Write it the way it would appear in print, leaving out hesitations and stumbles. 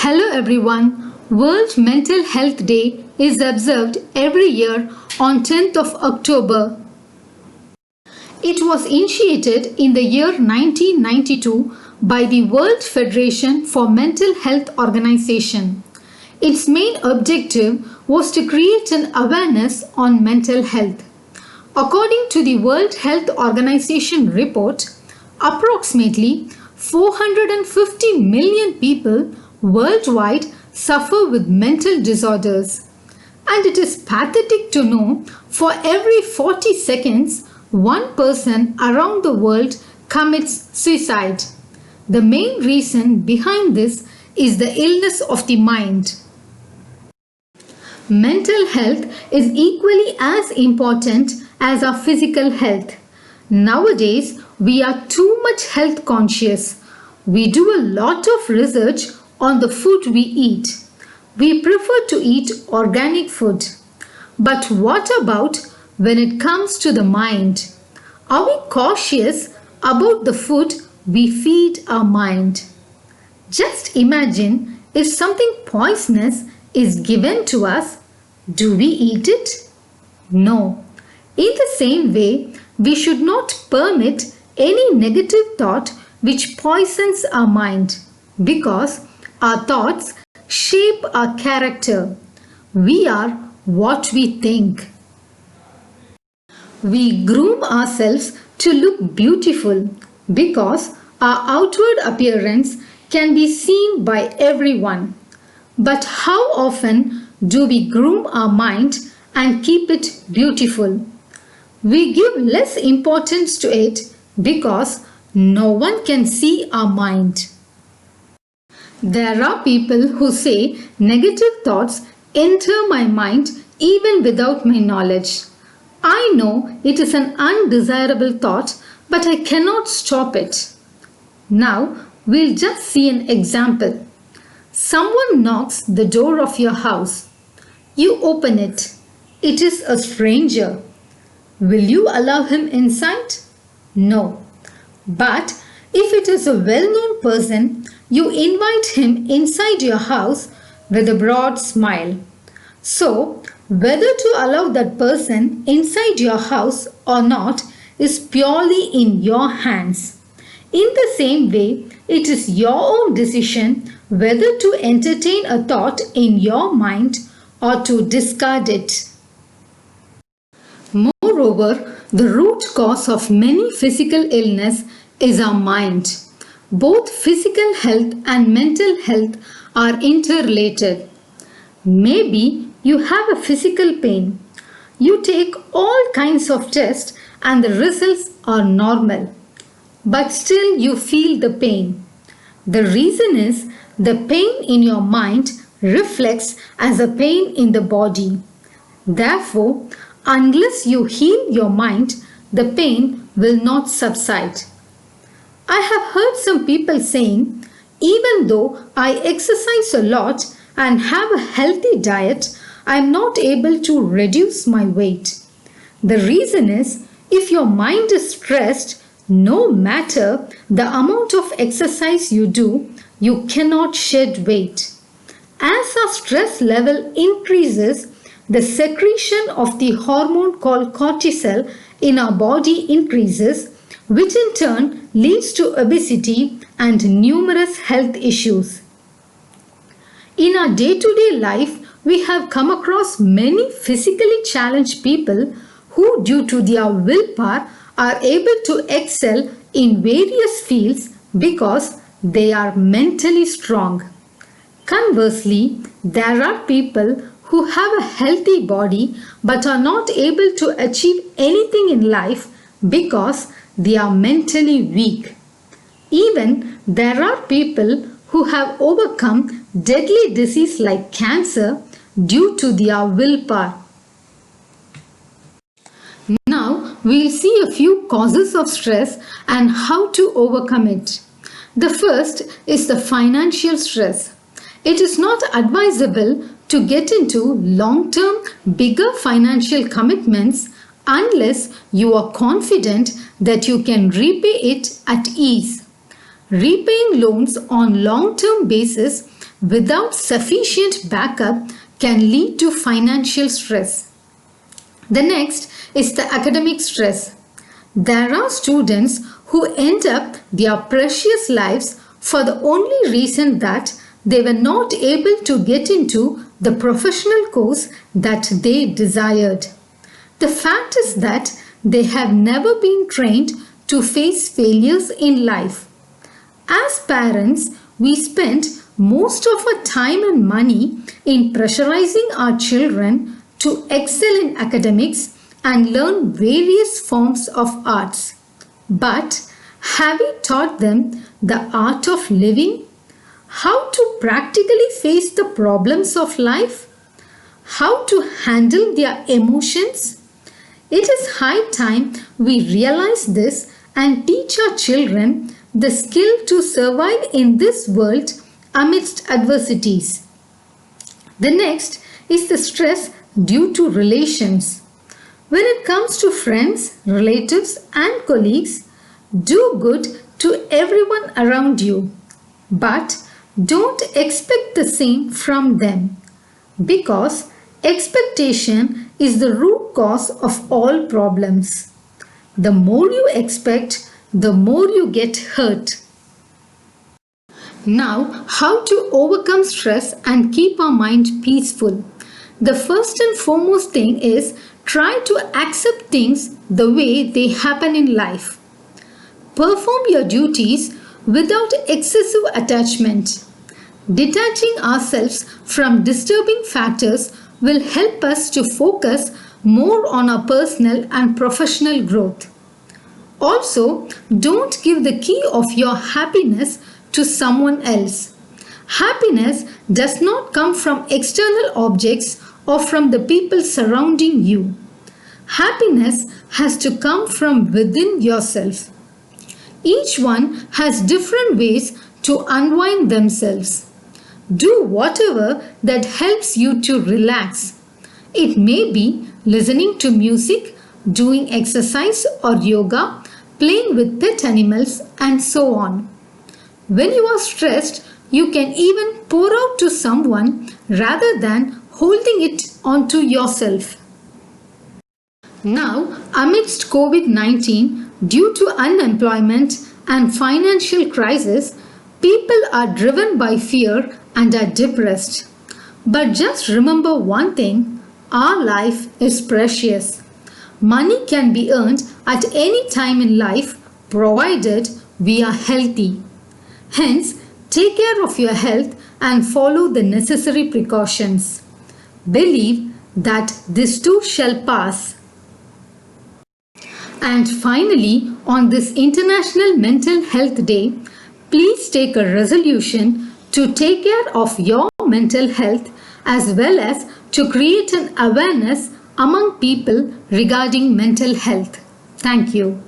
Hello everyone. World Mental Health Day is observed every year on 10th of October. It was initiated in the year 1992 by the World Federation for Mental Health Organization. Its main objective was to create an awareness on mental health. According to the World Health Organization report, approximately 450 million people worldwide suffer with mental disorders. And it is pathetic to know for every 40 seconds, one person around the world commits suicide. The main reason behind this is the illness of the mind. Mental health is equally as important as our physical health. Nowadays, we are too much health conscious. We do a lot of research on the food we eat. We prefer to eat organic food. But what about when it comes to the mind? Are we cautious about the food we feed our mind? Just imagine if something poisonous is given to us, do we eat it? No. In the same way, we should not permit any negative thought which poisons our mind, because our thoughts shape our character. We are what we think. We groom ourselves to look beautiful because our outward appearance can be seen by everyone. But how often do we groom our mind and keep it beautiful? We give less importance to it because no one can see our mind. There are people who say negative thoughts enter my mind even without my knowledge. I know it is an undesirable thought, but I cannot stop it. Now, we'll just see an example. Someone knocks the door of your house. You open it. It is a stranger. Will you allow him inside? No. But if it is a well-known person, you invite him inside your house with a broad smile. So, whether to allow that person inside your house or not is purely in your hands. In the same way, it is your own decision whether to entertain a thought in your mind or to discard it. Moreover, the root cause of many physical illness is our mind. Both physical health and mental health are interrelated. Maybe you have a physical pain. You take all kinds of tests and the results are normal. But still you feel the pain. The reason is the pain in your mind reflects as a pain in the body. Therefore, unless you heal your mind, the pain will not subside. I have heard some people saying, even though I exercise a lot and have a healthy diet, I am not able to reduce my weight. The reason is, if your mind is stressed, no matter the amount of exercise you do, you cannot shed weight. As our stress level increases, the secretion of the hormone called cortisol in our body increases, which in turn leads to obesity and numerous health issues. In our day-to-day life, we have come across many physically challenged people who, due to their willpower, are able to excel in various fields because they are mentally strong. Conversely, there are people who have a healthy body but are not able to achieve anything in life because they are mentally weak. Even there are people who have overcome deadly disease like cancer due to their willpower. Now we'll see a few causes of stress and how to overcome it. The first is the financial stress. It is not advisable to get into long-term bigger financial commitments unless you are confident that you can repay it at ease. Repaying loans on long-term basis without sufficient backup can lead to financial stress. The next is the academic stress. There are students who end up their precious lives for the only reason that they were not able to get into the professional course that they desired. The fact is that they have never been trained to face failures in life. As parents, we spend most of our time and money in pressurizing our children to excel in academics and learn various forms of arts. But have we taught them the art of living? How to practically face the problems of life? How to handle their emotions? It is high time we realize this and teach our children the skill to survive in this world amidst adversities. The next is the stress due to relations. When it comes to friends, relatives and colleagues, do good to everyone around you, but don't expect the same from them, because expectation is the root cause of all problems. The more you expect, the more you get hurt. Now, how to overcome stress and keep our mind peaceful? The first and foremost thing is try to accept things the way they happen in life. Perform your duties without excessive attachment. Detaching ourselves from disturbing factors will help us to focus more on our personal and professional growth. Also, don't give the key of your happiness to someone else. Happiness does not come from external objects or from the people surrounding you. Happiness has to come from within yourself. Each one has different ways to unwind themselves. Do whatever that helps you to relax. It may be listening to music, doing exercise or yoga, playing with pet animals, and so on. When you are stressed, you can even pour out to someone rather than holding it onto yourself. Now, amidst COVID-19, due to unemployment and financial crisis, people are driven by fear and are depressed. But just remember one thing, our life is precious. Money can be earned at any time in life provided we are healthy. Hence, take care of your health and follow the necessary precautions. Believe that this too shall pass. And finally, on this International Mental Health Day, please take a resolution to take care of your mental health as well as to create an awareness among people regarding mental health. Thank you.